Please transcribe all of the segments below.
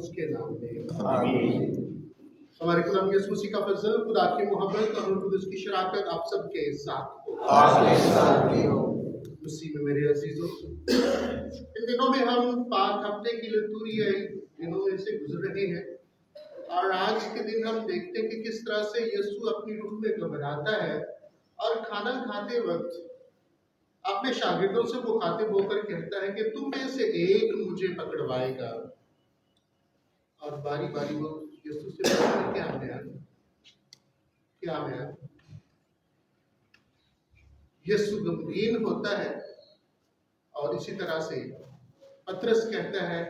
उसके नाम में। आमीन। हमारे खुदा यीशु मसीह का फजल, खुदा की मोहब्बत और रूह कुदस की शराकत आप सबके साथ हो। आपके साथ भी हो। मसीह में मेरे अजीजों, इन दिनों में हम पाक हफ्ते की लितुरिया दिनों में से गुजर रहे हैं और आज के दिन हम देखते हैं कि किस तरह से यीशु अपनी रूह में घबराता है और खाना खाते वक्त अपने शागिर्दों से मुखातिब होकर कहता है कि तुम में से एक मुझे पकड़वाएगा। और बारी बारी वो यीशु से पूछते, क्या है? यीशु गमगीन होता है और इसी तरह से पतरस कहता है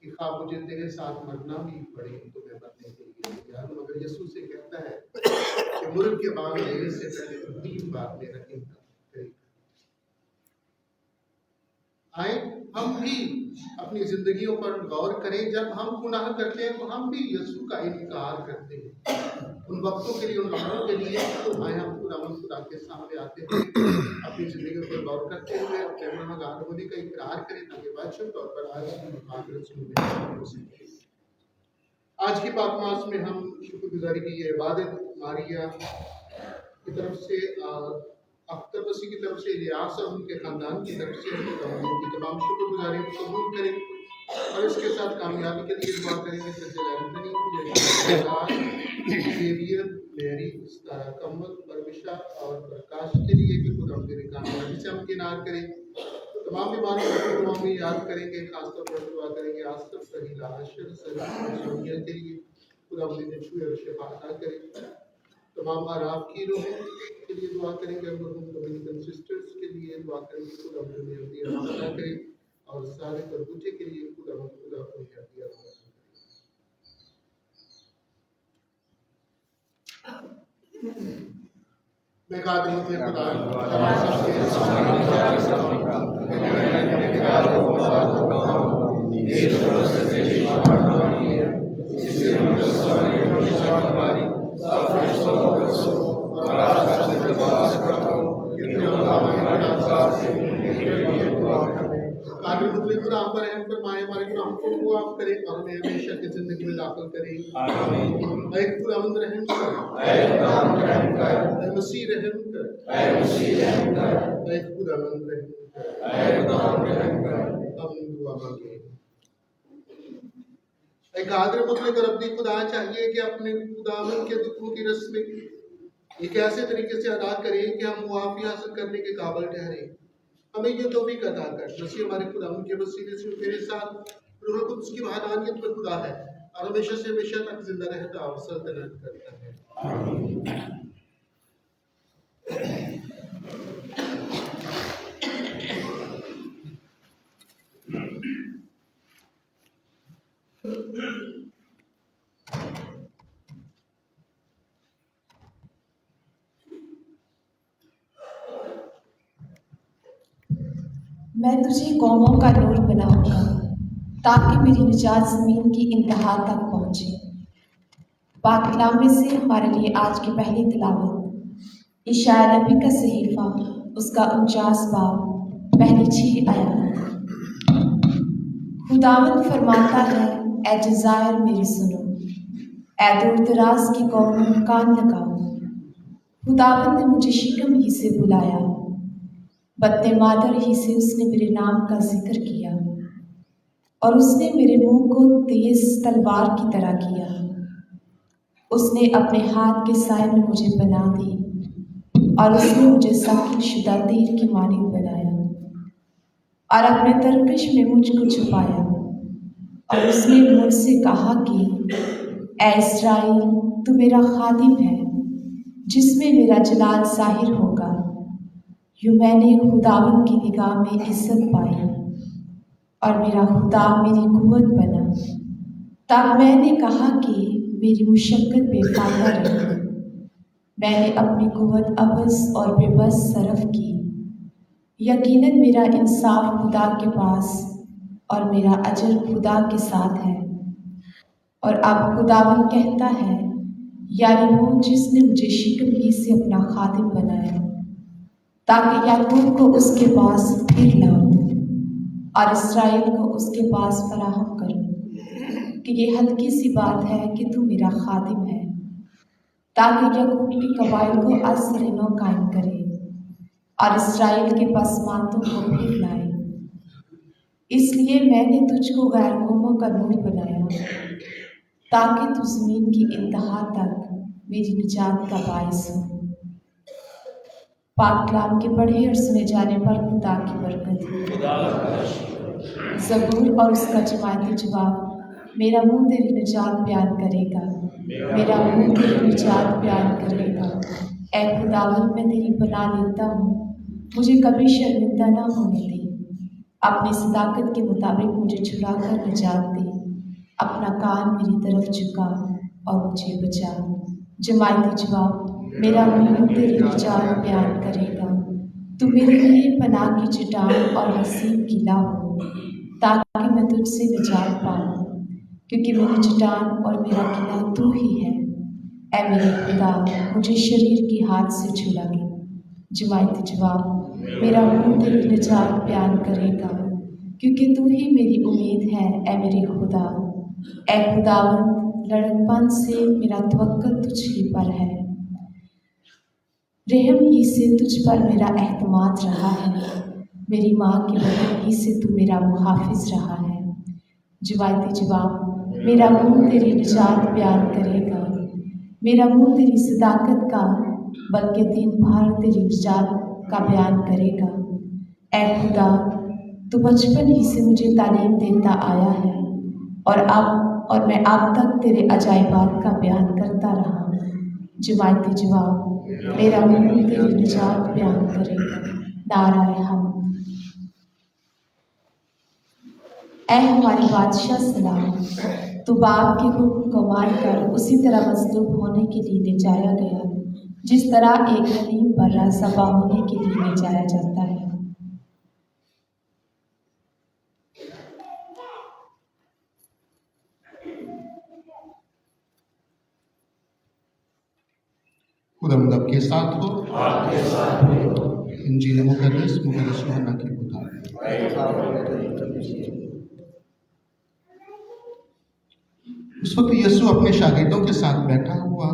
कि खा मुझे तेरे साथ मरना भी पड़े तो मैं मरने के लिए तैयार हूं। मगर यीशु से कहता है कि मुर्ग के बाग लेने से पहले 3 बार मेरा इनकार करेगा। आए हम भी अपनी जिंदगियों पर गौर करें। जब हम गुनाह करते हैं तो हम भी यीशु का इनकार करते हैं। उन वक्तों के लिए, उन लम्हों के लिए आए हम खुदा के सामने आते हुए अपनी जिंदगियों पर गौर करते हुए अपने गुनाहगार होने का इकरार करें ताकि वाजिब तौर पर आज की मुकाबले हो सके। आज की पाकमास में हम शुक्रगुजारी की ये इबादत मारिया की तरफ से, अख्तर मसीह की तरफ से, इलियास और उनके खानदान की तरफ से उनकी तमाम शुक्रगुजारी कबूल करें और इसके साथ कामयाबी के लिए दुआ करेंगे। सज्जल एंथनी, मैरी, कमल, परमिशा और प्रकाश के लिए कि खुदा मेरे कामयाबी से हम किनार करें। तमाम बीमारों को दुआ में याद करेंगे, खासतौर पर दुआ करेंगे आसफ, सही लाशर, सही के लिए खुदा उन्हें छुए और शिफा अता करे। तमाम आराफ की रोहों के लिए दुआ करेंगे, डोमिनिकन सिस्टर्स के लिए दुआ करेंगे, खुदा उन्हें अता करे और सारे बरगुजे के लिए खुदा उन्हें अता करे। मैं कादिर हूं खुदा पर रहम फरमाए, हमारे गुनाहों को माफ करे और हमें हमेशा की जिंदगी में दाखिल करे। आमीन। ऐ खुदावंद रहम कर, ऐ मसीह रहम कर, ऐ खुदावंद रहम कर। हम दुआ मांगे। एक कादिर मुतलक रब्बी खुदा चाहिए कि अपने खुदावंद के दुखों की रस्में एक ऐसे तरीके से अदा करें कि हम मुआफी हासिल करने के काबिल ठहरे। हमें ये तौफीक अता कर। मसीह हमारे खुदावंद के वसीले से तेरे साथ रूह कुद्स की वहदानियत में खुदा है और हमेशा से हमेशा तक जिंदा रहता और सल्तनत करता है। आमीन। मैं तुझे कौमों का नूर बनाऊंगा ताकि मेरी निजात ज़मीन की इंतहा तक पहुँचे। पाकलामे से हमारे लिए आज की पहली तिलावत इशाया नबी का सहीफ़ा, उसका 49 बाब, पहली 6 आयत। खुदावंद फरमाता है, ए जज़ायर मेरी सुनो, ए दूर दराज की कौमों कान लगाओ। खुदावंद ने मुझे शिकम ही से बुलाया, बत्ते मादर ही से उसने मेरे नाम का जिक्र किया और उसने मेरे मुंह को तेज तलवार की तरह किया। उसने अपने हाथ के साए में मुझे बना दी और उसने मुझे सख्त शुदा तीर की मानिंद बनाया और अपने तरकश में मुझको छुपाया। और उसने मुझसे कहा कि ए इस्राएल, तू मेरा खादिम है जिसमें मेरा जलाल ज़ाहिर होगा। यूँ मैंने खुदावंद की निगाह में इज्जत पाई और मेरा खुदा मेरी कुव्वत बना। तब मैंने कहा कि मेरी मुशक्कत बेफायदा रही। मैंने अपनी कुव्वत अबस और बेबस सरफ की। यकीनन मेरा इंसाफ खुदा के पास और मेरा अजर खुदा के साथ है। और अब खुदावंद कहता है, यानी वो जिसने मुझे शिकम ही से अपना खादिम बनाया, ताकि याकूब को उसके पास फिर लाऊं और इस्राएल को उसके पास फराहम करूं। कि ये हल्की सी बात है कि तू मेरा खादिम है, ताकि याकूब की कबाइल को असर-ए-नौ कायम करे और इसराइल के पसमानदों को फिर लाए। इसलिए मैंने तुझको गैर कौमों का नूर बनाया, ताकि तू ज़मीन की इंतहा तक मेरी निजात का बाइस हो। पाक कलाम के पढ़े और सुने जाने पर खुदा की बरकत हो। ज़बूर और उसका जमायती जवाब। मेरा मुंह तेरी निजात बयान करेगा, मेरा मुंह तेरी निजात बयान करेगा। ऐ खुदावंद, मैं तेरी पनाह लेता हूँ, मुझे कभी शर्मिंदा ना होने दे। अपनी सदाकत के मुताबिक मुझे छुड़ा कर निजात दे, अपना कान मेरी तरफ झुका और मुझे बचा। जमायती जवाब। मेरा मुंह तेरी निजात बयान करेगा। तू मेरे लिए पनाह की चट्टान और हसीन किला हो, ताकि मैं तुझसे निजात पाऊँ, क्योंकि मेरी चट्टान और मेरा किला तू ही है। ऐ मेरे खुदा, मुझे शरीर की हाथ से छुड़ा ले। जमायती जवाब। मेरा मुंह तेरी निजात बयान करेगा, क्योंकि तू ही मेरी उम्मीद है। ऐ मेरे खुदा, ऐ खुदावंद, लड़कपन से मेरा तवक्कुल तुझ ही पर है, रहम ही से तुझ पर मेरा एहतमाद रहा है। मेरी माँ के बदन ही से तू मेरा मुहाफिज रहा है। जवायती जवाब। मेरा मुंह तेरी निजात बयान करेगा, मेरा मुंह तेरी सदाकत का बल्कि दिन भर तेरी निजात का बयान करेगा। ऐ खुदा, तू बचपन ही से मुझे तालीम देता आया है, और मैं अब तक तेरे अजायबात का बयान करता रहा। जवायती जवाब। मेरा मुंह तेरी निजात बयान करेगा। नाराए हम्द। ऐ हमारे बादशाह सलाम, तू बाप के हुक्म को मानकर उसी तरह मजलूब होने के लिए ले जाया गया, जिस तरह एक हलीम बर्रा ज़बा होने के लिए ले जाया जाता है। खुदावंद आपके साथ हो। आपके साथ हो। इंजील मुकद्दस यूहन्ना की किताब। उस वक्त यीशु अपने शागिर्दों के साथ बैठा हुआ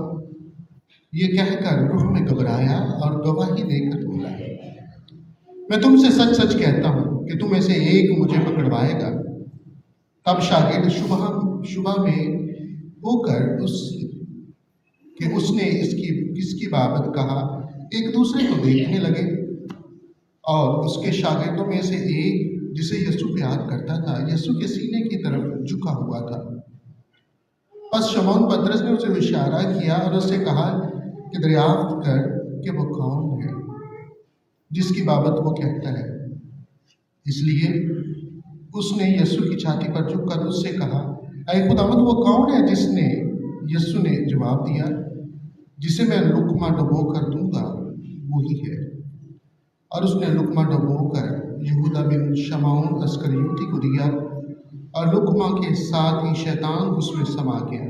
ये कहकर रूह में घबराया और गवाही देकर बोला, मैं तुमसे सच सच कहता हूँ कि तुम में से एक मुझे पकड़वाएगा। तब शागिर्द शुबह में होकर उसने किसकी बाबत कहा एक दूसरे को देखने लगे, और उसके शागिर्दों में से एक जिसे यीशु प्यार करता था यीशु के सीने की तरफ झुका हुआ था। बस शमौन पतरस ने उसे इशारा किया और उससे कहा कि दरियाफ्त कर कि वो कौन है जिसकी बाबत वो कहता है। इसलिए उसने यीशु की छाती पर झुककर उससे कहा, ऐ खुदावंद, वो कौन है? यीशु ने जवाब दिया, जिसे मैं लुकमा डुबो कर दूंगा वही है। और उसने लुकमा डुबो कर यहूदा बिन शमौन अस्करियोती को दिया, और लुकमा के साथ ही शैतान उसमें समा गया।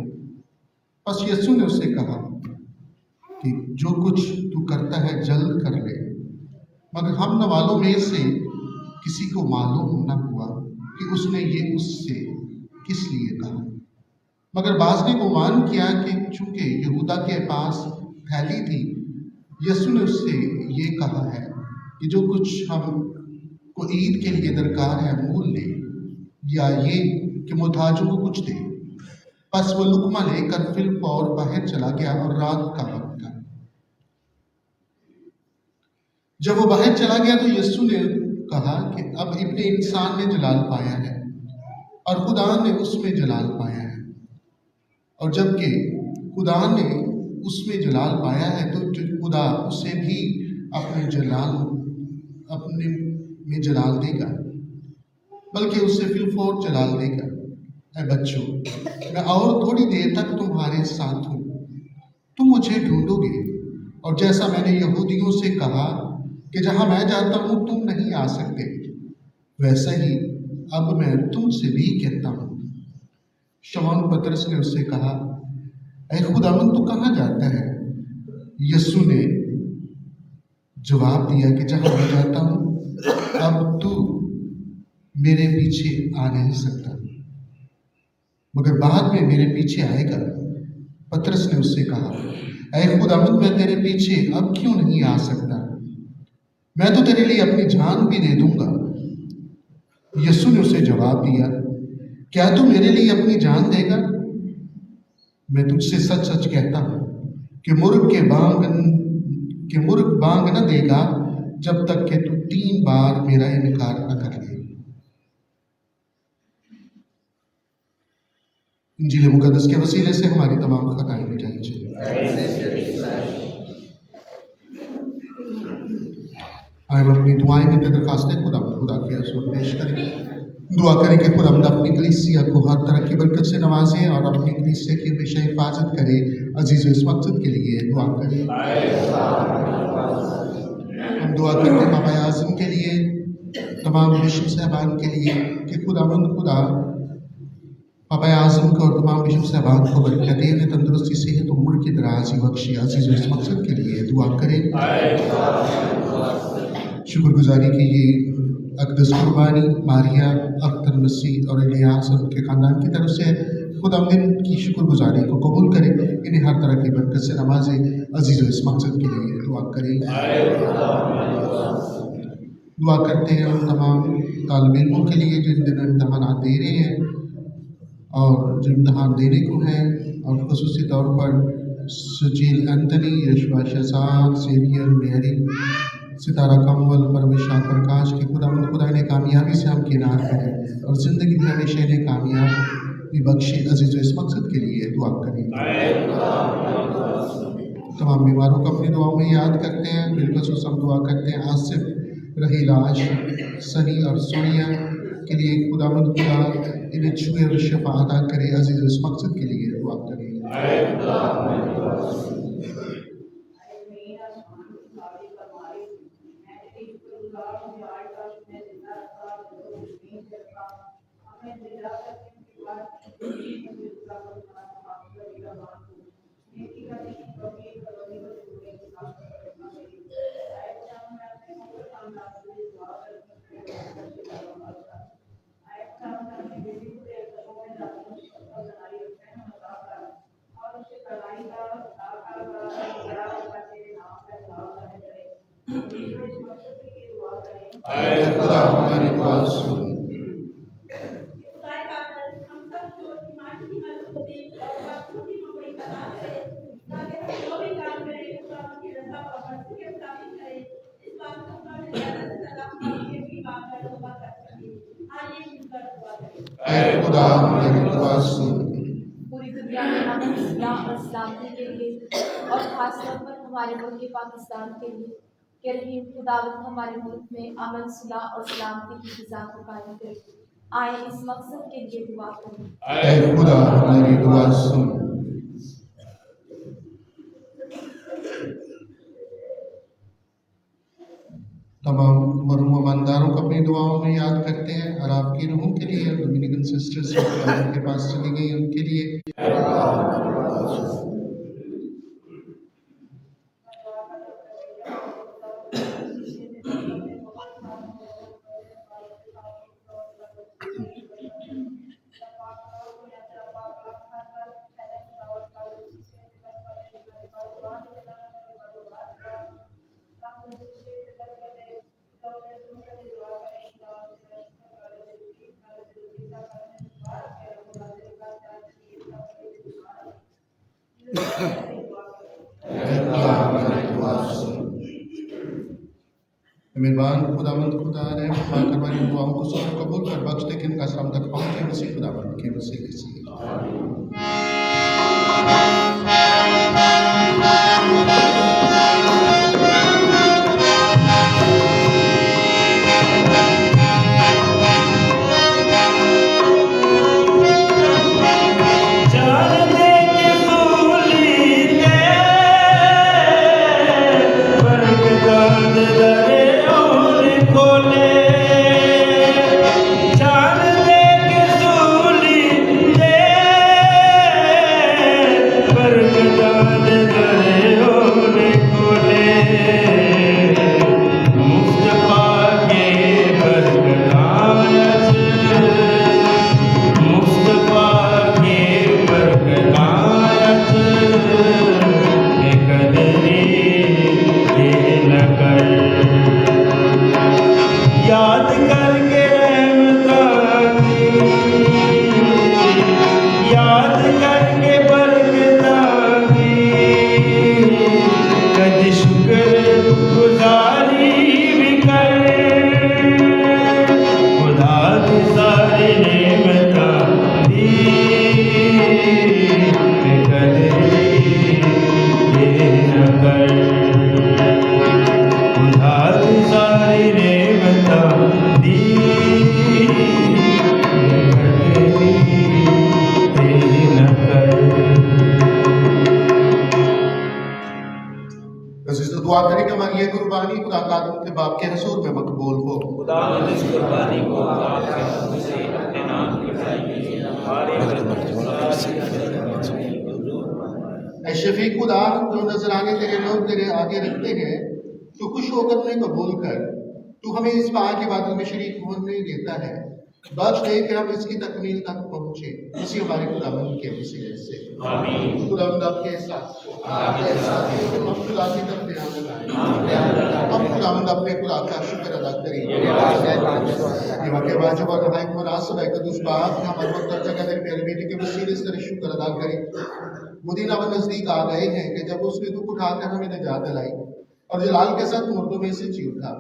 बस यीशु ने उससे कहा कि जो कुछ तू करता है जल्द कर ले। मगर हम नवालों में से किसी को मालूम न हुआ कि उसने ये उससे किस लिए कहा। मगर बाज ने गुमान किया कि चूंकि यहूदा के पास थैली थी, यीशु ने उससे ये कहा है कि जो कुछ हमको ईद के लिए दरकार है मूल ले, या ये कि मुहताजों को कुछ दे। बस वो लुकमा लेकर फिलफौर बाहर चला गया, और रात का वक्त था। जब वो बाहर चला गया तो यीशु ने कहा कि अब इब्ने इंसान ने जलाल पाया है और खुदा ने उसमें जलाल पाया है। और जबकि खुदा ने उसमें जलाल पाया है तो खुदा उसे भी अपने में जलाल देगा, बल्कि उससे फिलफौर जलाल देगा। ऐ बच्चों, मैं और थोड़ी देर तक तुम्हारे साथ हूँ। तुम मुझे ढूंढोगे, और जैसा मैंने यहूदियों से कहा कि जहाँ मैं जाता हूँ तुम नहीं आ सकते, वैसा ही अब मैं तुमसे भी कहता हूँ। शमौन पतरस ने उससे कहा, ऐ खुदावंद, तू कहाँ जाता है? यीशु ने जवाब दिया कि जहाँ मैं जाता हूँ अब तू मेरे पीछे आ नहीं सकता। मगर बाद में मेरे पीछे आएगा। पतरस ने उससे कहा, ऐ खुदावंद, मैं तेरे पीछे अब क्यों नहीं आ सकता? मैं तो तेरे लिए अपनी जान भी दे दूंगा। यीशु ने उसे जवाब दिया, क्या तू मेरे लिए अपनी जान देगा? मैं तुझसे सच सच कहता हूं कि मुर्ग बांग न देगा जब तक कि तू 3 बार मेरा इनकार न कर ले। इंजील मुकद्दस के वसीले से हमारी तमाम खताएं मिटाई जाए। आए अपनी दुआएं में दरखास्तें खुदा के हज़ूर पेश करें। दुआ करें कि खुदा अपनी कलीसिया को हर तरह की बरकत से नवाजे और अपनी कलीसिया की हमेशा हिफाजत करे। अजीज इस मकसद के लिए दुआ करें। हम दुआ करते हैं बाबा आज़म के लिए, तमाम बिशप साहबान के लिए कि खुदा बाबा आज़म को और तमाम बिशप साहबान को बरकत दे, तंदुरुस्ती, सेहत और उम्र की दराज़ी बख्शे। अजीज इस मकसद के लिए दुआ करें। शुक्रगुजारी की ये अक़दस कुर्बानी मारिया, अख्तर मसीह और इलियास और उनके ख़ानदान की तरफ से खुदा की शुक्रगुजारी को कबूल करें, इन्हें हर तरह की बरकत से नवाजे। अजीज़ इस मकसद के लिए दुआ करें। दुआ करते हैं उन तमाम तालिब इल्मों के लिए जिन दिनों इम्तहानात दे रहे हैं और जो इम्तहान देने को हैं, और ख़ुसूसी तौर पर सुजील एंथनी, यशवा शहजाद, सेवियर मेरी, सितारा कमल, परवेश प्रकाश की खुदा ने कामयाबी से हम किनार करें और ज़िंदगी में हमेशा इन्हें कामयाबी बख्शे। अजीज़ इस मकसद के लिए दुआ करें। तमाम बीमारों को अपनी दुआओं में याद करते हैं। बिलखसूस हम दुआ करते हैं आसिफ, रहीलाश, सनी और सोनिया के लिए खुदा इन्हें छुए और शफा अदा करे। अजीज़ इस मकसद के लिए दुआ करें। खुदा हमारी दुआ सुन। खुदा हमारी दुआ सुन। पूरी दुनिया में अमन, सुलह और सलामती के लिए और खासतौर पर हमारे मुल्क पाकिस्तान के लिए कि रहीम खुदावंद हमारे मुल्क में अमन, सुलह और सलामती की फिज़ा को कायम करे। आए इस मकसद के लिए दुआ करें। खुदा हमारी दुआ सुन। तमाम मरहूम ईमानदारों को अपनी दुआओं में याद करते हैं और आपकी रूहों के लिए, डोमिनिकन सिस्टर्स के पास चली गई उनके लिए मेहरबान खुदावंद खुदा रहम फरमा हमारी दुआओं को सुन कबूल कर बख्श दे कि इनका सलाम तक पहुँचे। मसीह खुदावंद के वसीले से बस दुआ करें कि हमारी ये कुर्बानी खुदा का के बाप के हजूर में मकबूल हो। खुदावंद इस कुर्बानी को आपके हाथ से अपने नाम की बड़ाई के लिए हमारे ऐ शफीक खुदा, जो नजराने तेरे लोग तेरे आगे रखते हैं, तू खुश होकर उन्हें कबूल कर। तू हमें इस पाक इबादत में शरीक होने देता है, बख्श दे कि हम इसकी तकमील तक पहुंचे, इसी हमारे खुदावंद के वसीले से। आमीन। खुदावंद आपके साथ हो। हम खुदा की तरफ ध्यान लगाएं। हम खुदावंद अपने खुदा का शुक्र अदा करें। ये वाक़या वाजिब और नहायत मुनासिब है कि उस बात हम हर वक्त हर जगह तेरे प्यारे बेटे के वसीले से तेरे शुक्र अदा करें। वो दिन अब नजदीक आ गए हैं कि जब उसने दुख उठाकर हमें निजात दिलाई और जलाल के साथ मुर्दों में से जी उठा।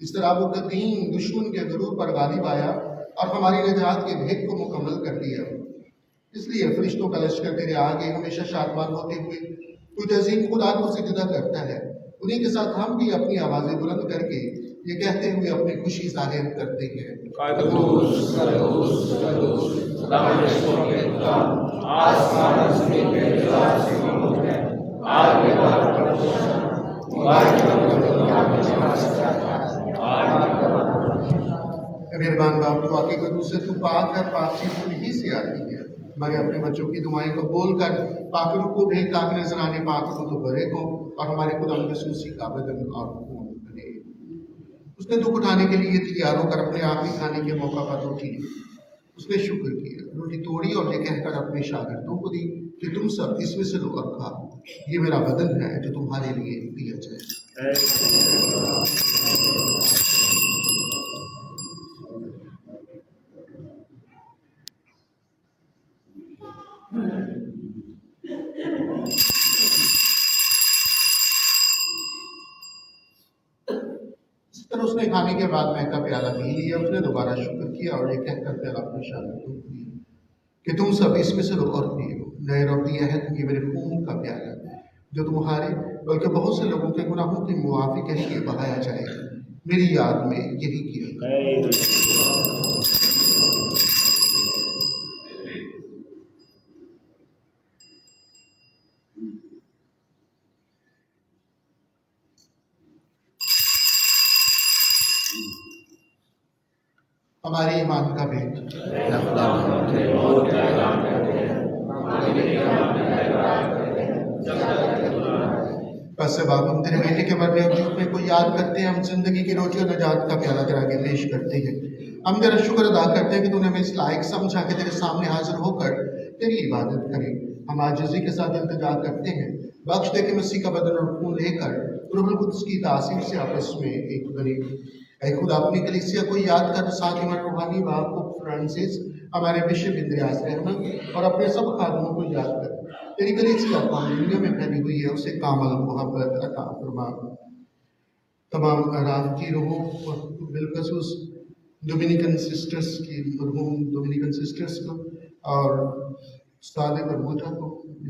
इस तरह वो कदीम दुश्मन के गरूर पर गालिब आया और हमारी निजात के भेद को मुकम्मल कर दिया। इसलिए फरिश्तों का लश्कर तेरे आगे हमेशा शादमान होते हुए तुझे अजीम खुदा को सिजदा करता है। उन्हीं के साथ हम भी अपनी आवाज़ें बुलंद करके ये कहते हुए अपनी खुशी जाहिर करते हैं, मेहरबान बाप, तो आगे कदू से तू पाक कर पाक चीज़ ही से आती है। मगर अपने बच्चों की दुआएं को बोल कर पाक को भेज ताकि नजराने पाक को तो बरे को और हमारे खुदा सूसी का बदन और खून बने। उसने दुख उठाने के लिए तैयार होकर अपने आखिरी खाने के मौका पर रोटी ली। उसने शुक्र किया, रोटी तोड़ी और ये कहकर अपने शागिर्दों को दी कि तुम सब इसमें से लो और खाओ, ये मेरा बदन है जो तुम्हारे लिए दिया जाए। फिर उसने खाने के बाद महका प्याला पी लिया। उसने दोबारा शुक्र किया और ये कहकर प्याला अपने शागिर्दों को दिया कि तुम सब इसमें से लो और पियो, नए रबती अहद की मेरे खून का प्याला जो तुम्हारे बल्कि बहुत से लोगों के गुनाहों की मुआफ़ी के लिए बहाया जाएगा। मेरी याद में यही किया। हमारे ईमान का भेद। बस बाप, हम तेरे बेटे के मरने और जीतने को याद करते हैं। हम जिंदगी की रोटी और नजात का प्याला तेरे आगे पेश करते हैं। हम तेरा शुक्र अदा करते हैं कि तूने हमें इस लायक समझा के तेरे सामने हाजिर होकर तेरी इबादत करें। हम आजिज़ी के साथ इल्तिजा करते हैं, बख्श दे के मसीह का बदन और खून लेकर रूहुल कुद्स की तासीर से आपस में एक बने। ऐ खुदा, अपनी कलीसिया को याद कर, साथ ही हमारे रूहानी बाप को फ्रांसिस, हमारे बिशप इंद्रियास रहमान और अपने सब खादमों को याद कर। तेरी कलीसिया दुनिया में फैली हुई है, उसे कामल मोहब्बत अता फरमा। तमाम आराम की रूहों और बिलखसूस डोमिनिकन सिस्टर्स की मरहूम डोमिनिकन सिस्टर्स को और उस्ताद बरबूटा को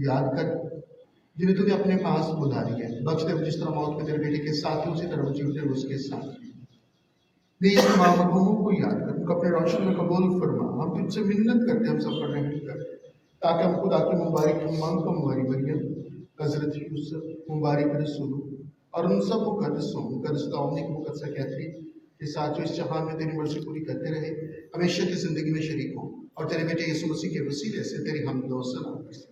याद कर, जिन्हें तूने अपने पास बुला लिया। बख्श दे जिस तरह मौत में तेरे बेटे के साथ ही उसी तरह जीवते उसके साथ। नहीं, इस तमाम मरहूमों को याद कर, उनको अपने रोशन में कबूल फरमा। हम तुझसे मिन्नत करते हैं, हम सब पर रहम कर, ताकि हम खुदा की मुबारक इमाम को मुबारक मरियम, हजरत यूसुफ मुबारक रसूल और उन सब मुकद्दसों मुकद्दस मुकद्दस कैथरीन के साथ जो इस जहान में तेरी मर्जी पूरी करते रहे, हमेशा की जिंदगी में शरीक हों और तेरे बेटे यीशु मसीह के वसीले से तेरी हम्द व सना कर।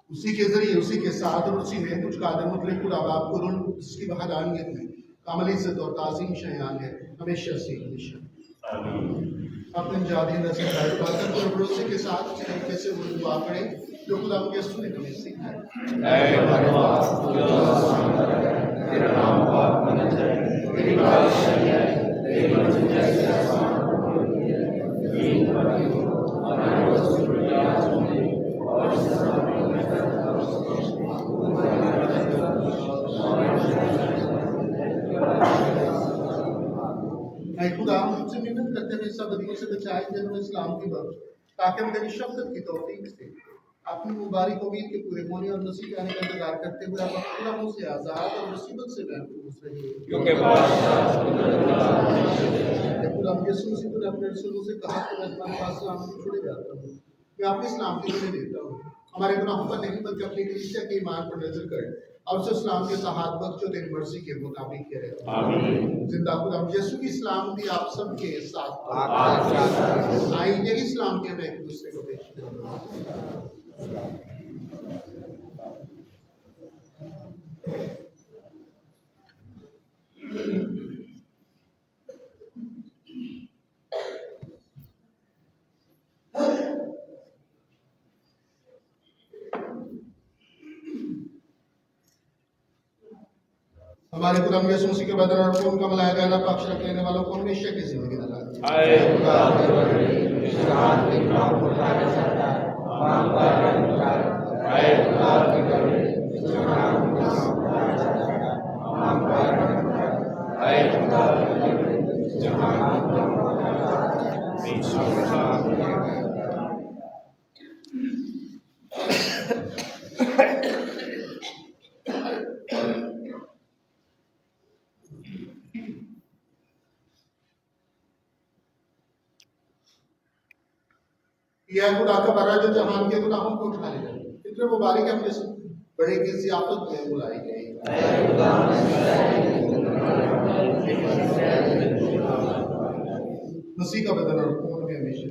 उसी के जरिए, उसी के साथ और उसी में कुछ कादर मतलब खुदा बाप को रुल उसकी वहादानियत में कामल इज्जत और ताज़ीम शयान है हमेशा से हमेशा। अपने जादी नसीब बाकर और भरोसे के साथ इस तरीके से वो दुआ पढ़े जो खुदा के रसूल ने हमें सिखाया। ऐ हमारे बाप, तेरा नाम पाक होना चाहिए, तेरी बादशाही आए, तेरी मर्जी जैसे आसमान पर होती है, ज़मीन पर भी हो। हमारे वसूल की आज होने और खुदा, हम तुझसे मिन्नत करते हैं, सब बदियों से बचाए, जन्म इस्लाम की बख्श, ताकि हम तेरी शफ़क़त की तौफीक से अपनी मुबारक उम्मीद के पूरे होने और मसीह के आने का इंतजार करते हुए आप अपने गुनाहों से आजाद और मुसीबत से महफूज रहिए। क्योंकि गुलाम यीशु मसीह ने अपने रसूलों से कहा कि मैं तुम्हारे पास सलामती छोड़े जाता हूँ, मैं अपनी सलामती तुम्हें देता हूँ। हमारे गुनाहों पर नहीं बल्कि अपनी कलीसिया के ईमान पर नजर कर और उसे सलामती सहायता बख्श जो तेरी मर्जी के मुताबिक करे। आमीन। जिंदा गुलाम यीशु की सलामती आप सबके साथ। आई यही सलामती हमें एक दूसरे को पेश करें। हमारे गुलाम यीशु मसीह के बदन और खून का मिलाया गया पक्ष रख लेने वालों को हमेशा की जिंदगी दिला यह खुदा का बरा जो जहान के गुनाहों को उठा लेगा। इतने मुबारक है मुझे बड़े की ज़ियाफत में बुलाई गई। मसीह का बदन और खून में हमेशा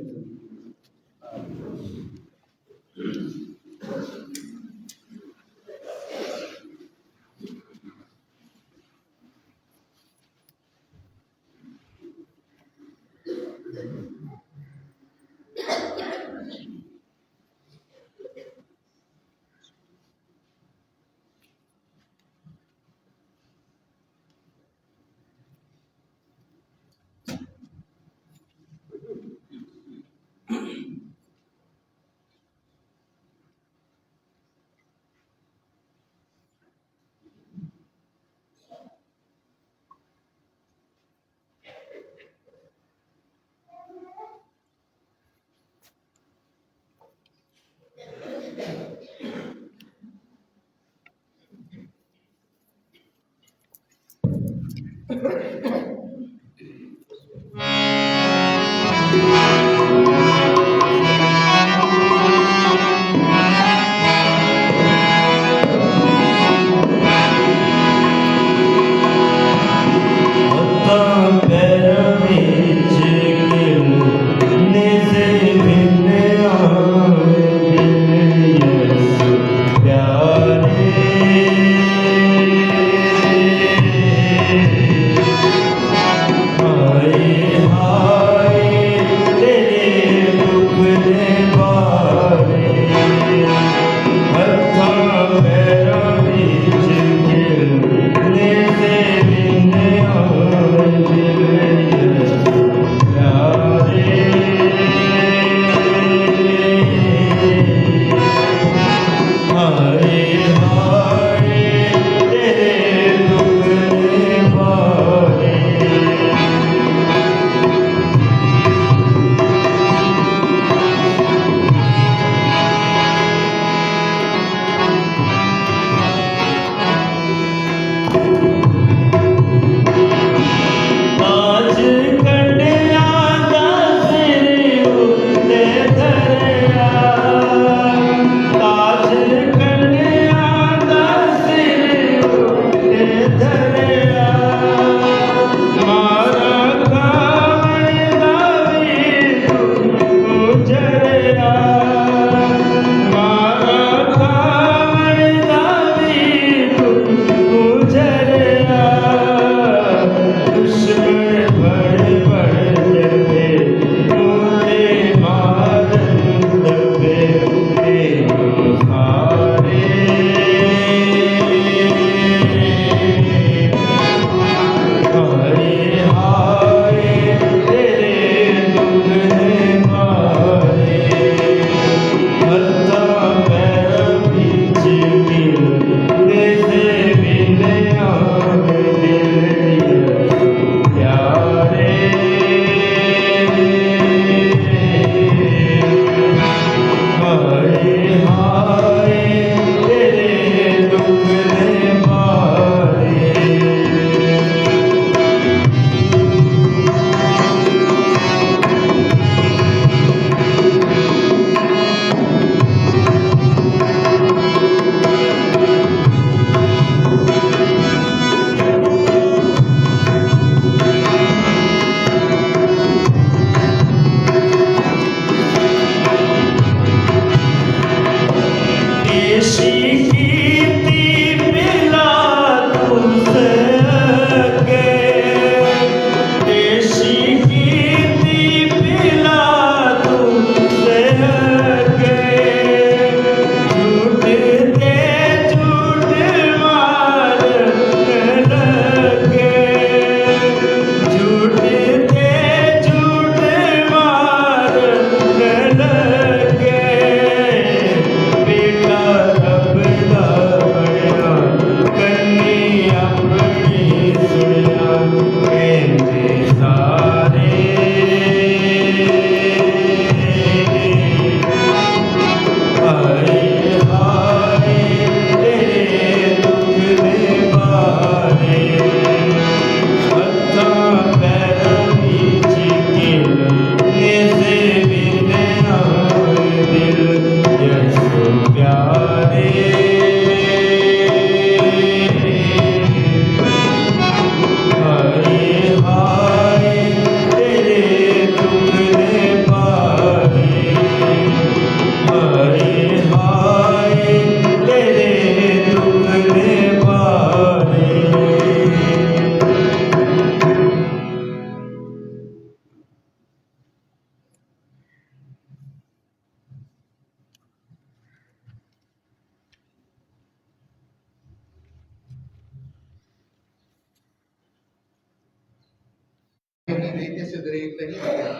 अपने बेटे से दरेक नहीं किया,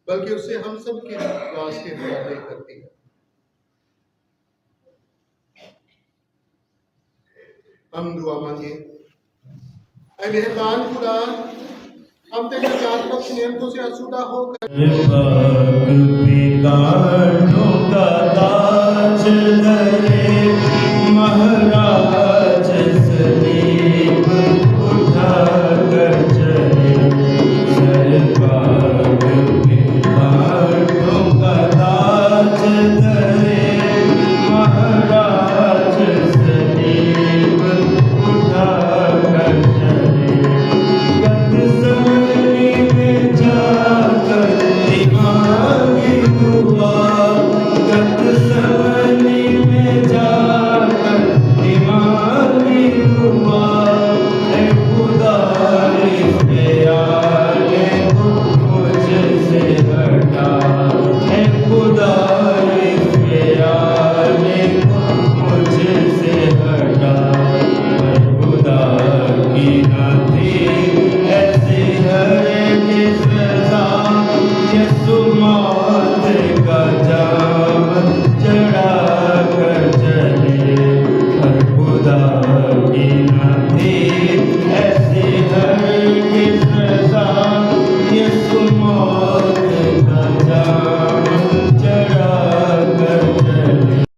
बल्कि उसे हम सब के वास्ते हवाले कर दिया। हम दुआ मांगे। ऐ मेहरबान खुदा, हम तेरे जात बख्श नेमतों से आसूदा होकर